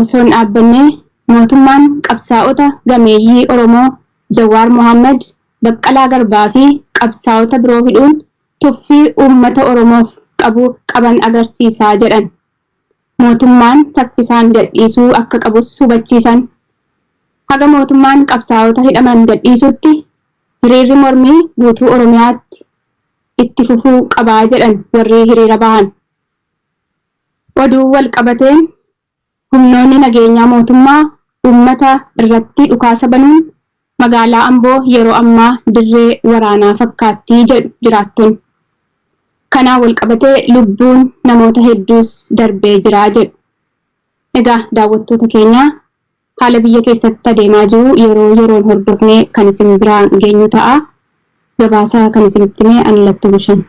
osoo hin dhaabbanne mootummaan qabsaa'ota gameeyyii Oromoo Jawaar Mohaammed, Baqqalaa Garbaa fi qabsaa'ota biroo hidhuun tuffii uummata Oromoof qaban agarsiisaa jedhan. Mootummaan saffisaan gadhiisuu akka qabus hubachiisan. Haga mootummaan qabsaa'ota hidhaman gadhiisutti hiriirri mormii guutuu Oromiyaatti itti fufuu qabaa jedhan warri hiriira bahan. Oduu wal qabateen humnoonni nageenyaa mootummaa uummata irratti dhukaasa banuun magaalaa Amboo yeroo ammaa dirree waraanaa fakkaattii jedhu jiraattonni. Kanaan wal qabatee lubbuun namoota hedduus darbee jiraa jedhu. Egaa daawwattoota keenyaa haala biyya keessatti adeemaa jiru yeroo yeroon hordofnee kan isin biraan geenyu ta'a. Gabaasaa kan isinitti himee ani Lattuu Bishaan.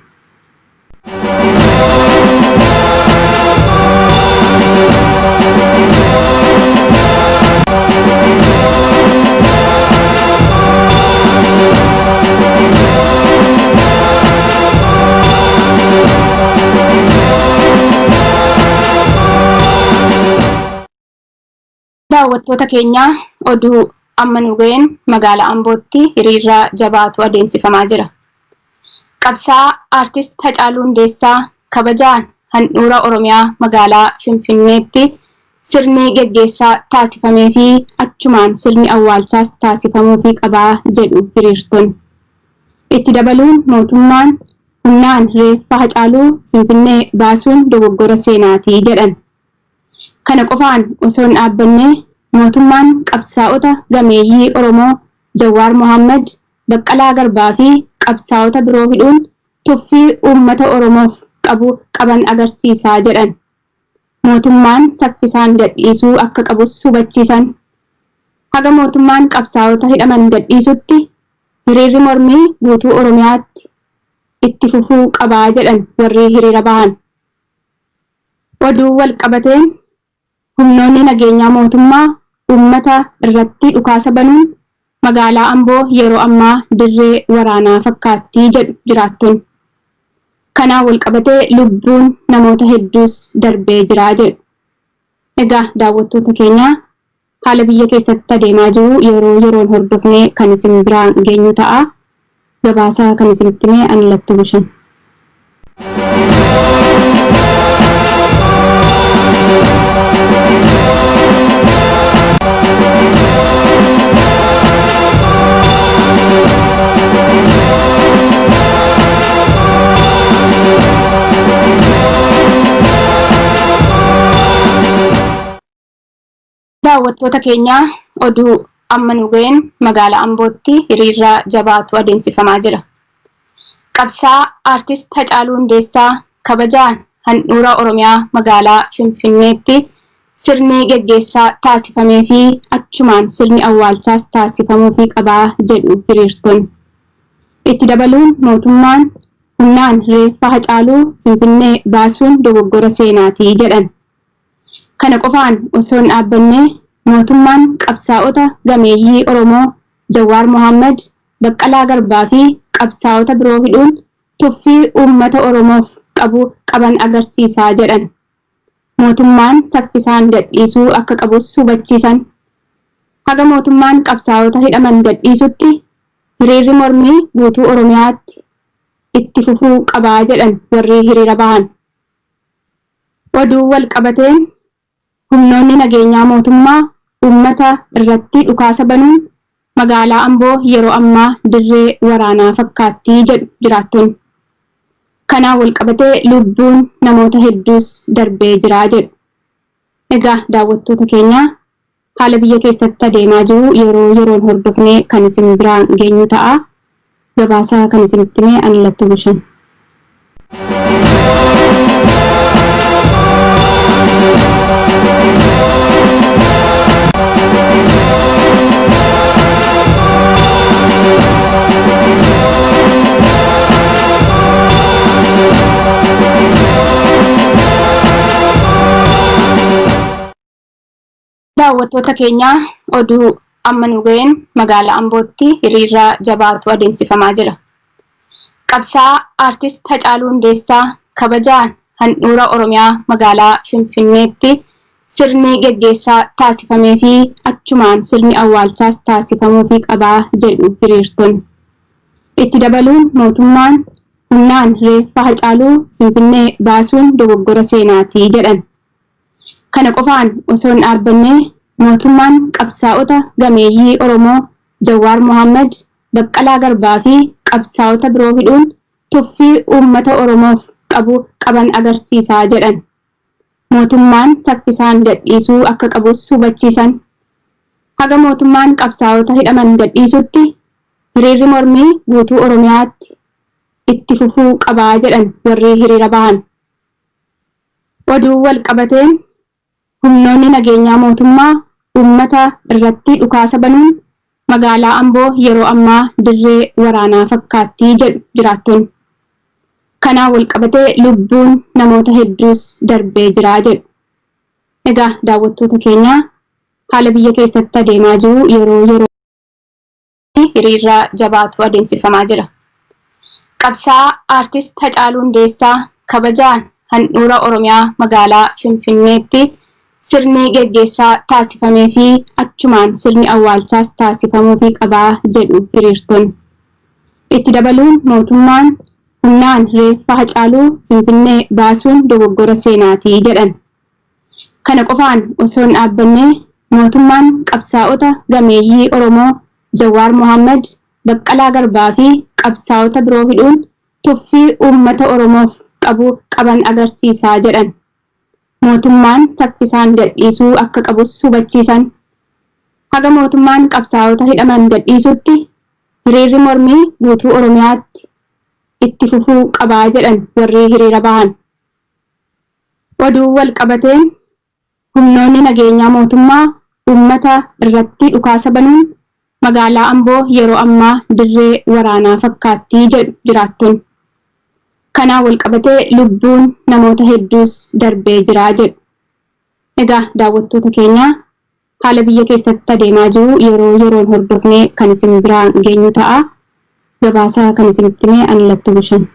Daawwattoota keenyaa oduu amma nu ga'een magaalaa Ambootti hiriira jabaatu adeemsifamaa jira. Qabsaa'aa aartist Hacaaluu Hundeessaa kabajaan handhuura Oromiyaa magaalaa Finfinneetti sirni geggeessaa taasifamee fi achumaan sirni awwaalchaas taasifamuu qabaa jedhu hiriirtonni. Itti dabaluun mootummaan humnaan reeffa Hacaaluu Finfinnee baasuun dogoggora seenaatii jedhan. Kana qofaan osoo hin dhaabbanne mootummaan qabsaa'ota gameeyyii Oromoo Jawaar Mohaammed, Baqqalaa Garbaa fi qabsaa'ota biroo hidhuun tuffii uummata Oromoof qaban agarsiisaa jedhan. Mootummaan saffisaan gadhiisuu akka qabus hubachiisan. Haga mootummaan qabsaa'ota hidhaman gadhiisutti hiriirri mormii guutuu Oromiyaatti itti fufuu qabaa jedhan warri hiriira bahan. Oduu wal qabateen humnoonni nageenyaa mootummaa uummata irratti dhukaasa banuun magaalaa Amboo yeroo ammaa dirree waraanaa fakkaattii jedhu jiraattonni. Kanaan wal qabatee lubbuun namoota hedduus darbee jiraa jedhu. Egaa daawwattoota keenyaa haala biyya keessatti adeemaa jiru yeroo yeroon hordofnee kan isin biraan geenyu ta'a. Gabaasaa kan isinitti himee ani Lattuu Bishaan. Daawwattoota keenyaa oduu amma nu ga'een magaalaa Ambootti hiriira jabaatu adeemsifamaa jira. Qabsaa'aa aartist Hacaaluu Hundeessaa kabajaan handhuura Oromiyaa magaalaa Finfinneetti sirni geggeessaa taasifamee fi achumaan sirni awwaalchaas taasifamuu qabaa jedhu hiriirtonni. Itti dabaluun mootummaan humnaan reeffa Hacaaluu Finfinnee baasuun dogoggora seenaatii jedhan. Kana qofaan osoo hin dhaabbanne mootummaan qabsaa'ota gameeyyii Oromoo Jawaar Mohaammed, Baqqalaa Garbaa fi qabsaa'ota biroo hidhuun tuffii uummata Oromoof qaban agarsiisaa jedhan. Mootummaan saffisaan gadhiisuu akka qabus hubachiisan. Haga mootummaan qabsaa'ota hidhaman gadhiisutti hiriirri mormii guutuu Oromiyaatti itti fufuu qabaa jedhan warri hiriira bahan. Oduu wal qabateen humnoonni nageenyaa mootummaa uummata irratti dhukaasa banuun magaalaa Amboo yeroo ammaa dirree waraanaa fakkaattii jedhu jiraattonni. Kanaan wal qabatee lubbuun namoota hedduus darbee jiraa jedhu. Egaa daawwattoota keenyaa haala biyya keessatti adeemaa jiru yeroo yeroon hordofnee kan isin biraan geenyu ta'a. Gabaasaa kan isinitti himee ani Lattuu Bishaan. Daawwattoota keenyaa oduu amma nu ga'een magaalaa Ambootti hiriira jabaatu adeemsifamaa jira. Qabsaa'aa aartist Hacaaluu Hundeessaa kabajaan handhuura Oromiyaa magaalaa Finfinneetti sirni geggeessaa taasifamee fi achumaan sirni awwaalchaas taasifamuufii qabaa jedhu hiriirtonni. Itti dabaluun mootummaan humnaan reeffa Hacaaluu Finfinnee baasuun dogoggora seenaatii jedhan. Kana qofaan osoo hin dhaabbanne mootummaan qabsaa'ota gameeyyii Oromoo Jawaar Mohaammed, Baqqalaa Garbaa fi qabsaa'ota biroo hidhuun tuffii uummata Oromoof qaban agarsiisaa jedhan. Mootummaan saffisaan gadhiisuu akka qabus hubachiisan. Haga mootummaan qabsaa'ota hidhaman gadhiisutti hiriirri mormii guutuu Oromiyaatti itti fufuu qabaa jedhan warri hiriira bahan. Oduu wal qabateen humnoonni nageenyaa mootummaa uummata irratti dhukaasa banuun magaalaa Amboo yeroo ammaa dirree waraanaa fakkaattii jedhu jiraattonni. Kanaan wal qabatee lubbuun namoota hedduus darbee jira jedhu. Egaa daawwattoota keenya haala biyya keessatti adeemaa jiru yeroo hiriira jabaatu adeemsifamaa jira. Qabsaa'aa aartist Hacaaluu Hundeessaa kabajaan handhuura Oromiyaa magaalaa Finfinneetti sirni geggeessaa taasifamee fi achumaan sirni awwaalchaas taasifamuufii qabaa jedhu hiriirtonni. Itti dabaluun mootummaan humnaan reeffa Hacaaluu Finfinnee baasuun dogoggora seenaatii jedhan. Kana qofaan osoo hin dhaabbanne mootummaan qabsaa'ota gameeyyii Oromoo Jawaar Mohaammed, Baqqalaa Garbaa fi qabsaa'ota biroo hidhuun tuffii uummata Oromoof qaban agarsiisaa jedhan. Mootummaan saffisaan gadhiisuu akka qabus hubachiisan. Haga mootummaan qabsaa'ota hidhaman gadhiisutti hiriirri mormii guutuu Oromiyaatti itti fufuu qabaa jedhan warri hiriira bahan. Oduu wal qabateen humnoonni nageenyaa mootummaa uummata irratti dhukaasa banuun magaalaa Amboo yeroo ammaa dirree waraanaa fakkaattii jedhu jiraattonni. Kanaan wal qabatee lubbuun namoota hedduus darbee jira jedhu. Egaa daawwattoota keenya haala biyya keessatti adeemaa jiru yeroon hordofnee kan isin biraan geenyu ta'a. Gabaasaa kan isinitti himee ani Lattuu Bushan.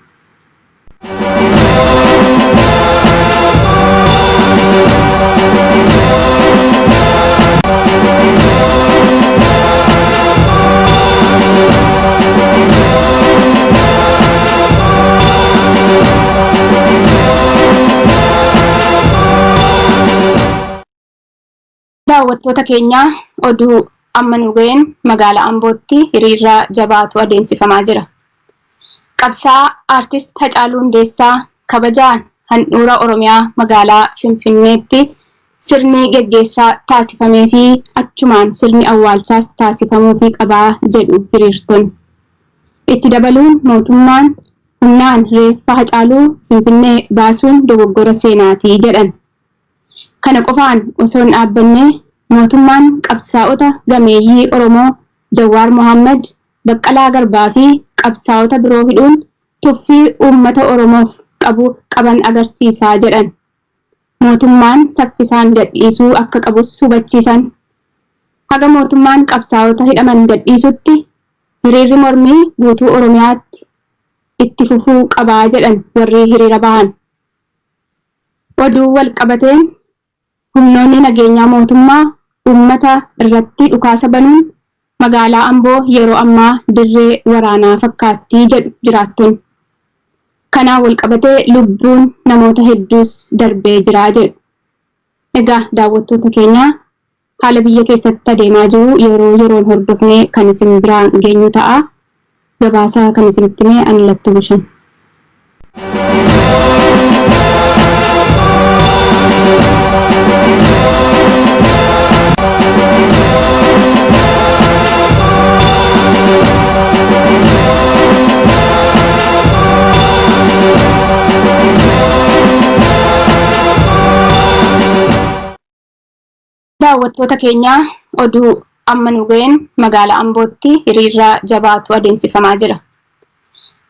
Daawwattoota keenya oduu amma nu ga'een magaalaa Ambootti hiriira jabaatu adeemsifamaa jira. Qabsaa'aa aartist Hacaaluu Hundeessaa kabajaan handhuura Oromiyaa magaalaa Finfinneetti sirni geggeessaa taasifamee fi achumaan sirni awwaalchaas taasifamuufii qabaa jedhu hiriirtonni. Itti dabaluun mootummaan humnaan reeffa Hacaaluu Finfinnee baasuun dogoggora seenaatii jedhan. Kana qofaan osoo hin dhaabbanne mootummaan qabsaa'ota gameeyyii Oromoo Jawaar Mohaammed, Baqqalaa Garbaa fi qabsaa'ota biroo hidhuun tuffii uummata Oromoof qaban agarsiisaa jedhan. Mootummaan saffisaan gadhiisuu akka qabus hubachiisan. Haga mootummaan qabsaa'ota hidhaman gadhiisutti hiriirri mormii guutuu Oromiyaatti itti fufuu qabaa jedhan warri hiriira bahan. Oduu wal qabateen humnoonni nageenyaa mootummaa uummata irratti dhukaasa banuun magaalaa Amboo yeroo ammaa dirree waraanaa fakkaattii jedhu jiraattonni. Kanaan wal qabatee lubbuun namoota hedduus darbee jira jedhu. Egaa daawwattoota keenya haala biyya keessatti adeemaa jiru yeroon hordofnee kan isin biraan geenyu ta'a. Gabaasaa kan isinitti himee ani Lattuu Bushan. Daawwattoota keenya oduu amma nu ga'een magaalaa Ambootti hiriira jabaatu adeemsifamaa jira.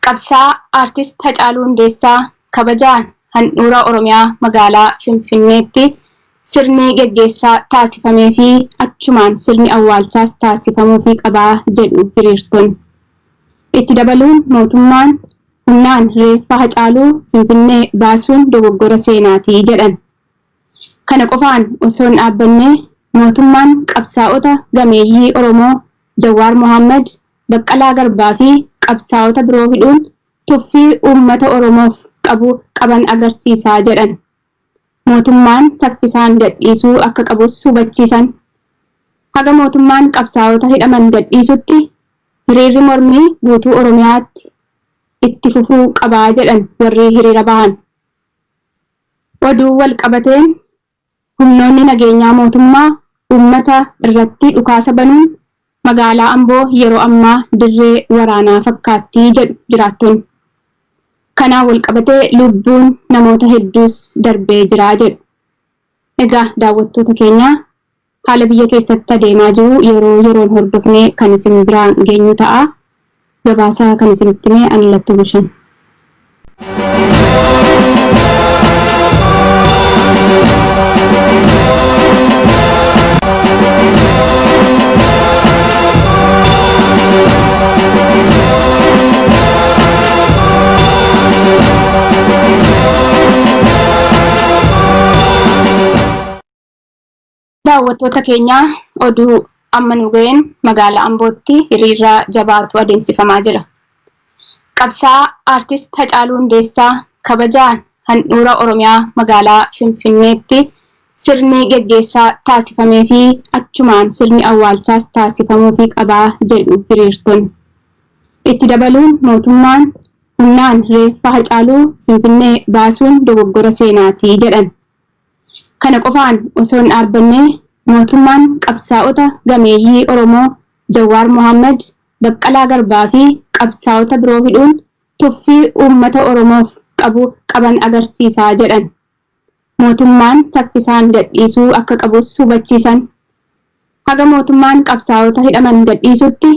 Qabsaa'aa aartist Hacaaluu Hundeessaa kabajaan handhuura Oromiyaa magaalaa Finfinneetti sirni geggeessaa taasifamee fi achumaan sirni awwaalchaas taasifamuufii qabaa jedhu hiriirtonni. Itti dabaluun mootummaan humnaan reeffa Hacaaluu Finfinnee baasuun dogoggora seenaatii jedhan. Kana qofaan osoo hin dhaabbanne mootummaan qabsaa'ota gameeyyii Oromoo Jawaar Mohaammed, Baqqalaa Garbaa fi qabsaa'ota biroo hidhuun tuffii uummata Oromoof qaban agarsiisaa jedhan. Mootummaan saffisaan gadhiisuu akka qabus hubachiisan. Haga mootummaan qabsaa'ota hidhaman gadhiisutti hiriirri mormii guutuu Oromiyaatti itti fufuu qabaa jedhan warri hiriira bahan. Oduu wal qabateen humnoonni nageenyaa mootummaa uummata irratti dhukaasa banuun magaalaa Amboo yeroo ammaa dirree waraanaa fakkaattii jedhu jiraattonni. Kanaan wal qabatee lubbuun namoota hedduus darbee jira jedhu. Egaa daawwattoota keenya haala biyya keessatti adeemaa jiru yeroo yeroon hordofnee kan isin biraan geenyu ta'a. Gabaasaa kan isinitti himee ani Lattuu Bishaan. Daawwattoota keenya oduu amma nu ga'een magaalaa Ambootti hiriira jabaatu adeemsifamaa jira. Qabsaa'aa aartist Hacaaluu Hundeessaa kabajaan handhuura Oromiyaa magaalaa Finfinneetti sirni gaggeessaa taasifamee fi achumaan sirni awwaalchaas taasifamuufii qabaa jedhu hiriirtonni. Itti dabaluun mootummaan humnaan reeffa Hacaaluu Finfinnee baasuun dogoggora seenaatii jedhan. Kana qofaan osoo hin dhaabbanne mootummaan qabsaa'ota gameeyyii Oromoo Jawaar Mohaammed, Baqqalaa Garbaa fi qabsaa'ota biroo hidhuun tuffii uummata Oromoof qaban agarsiisaa jedhan. Mootummaan saffisaan gadhiisuu akka qabus hubachiisan. Haga mootummaan qabsaa'ota hidhaman gadhiisutti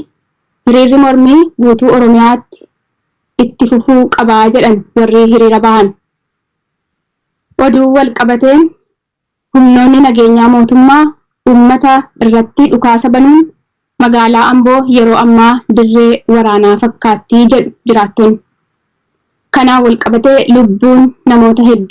hiriirri mormii guutuu Oromiyaatti itti fufuu qabaa jedhan warri hiriira bahan. Oduu wal qabateen humnoonni nageenyaa mootummaa uummata irratti dhukaasa banuun magaalaa Amboo yeroo ammaa dirree waraanaa fakkaattii jedhu jiraattonni. Kanaan wal qabatee lubbuun namoota hedduu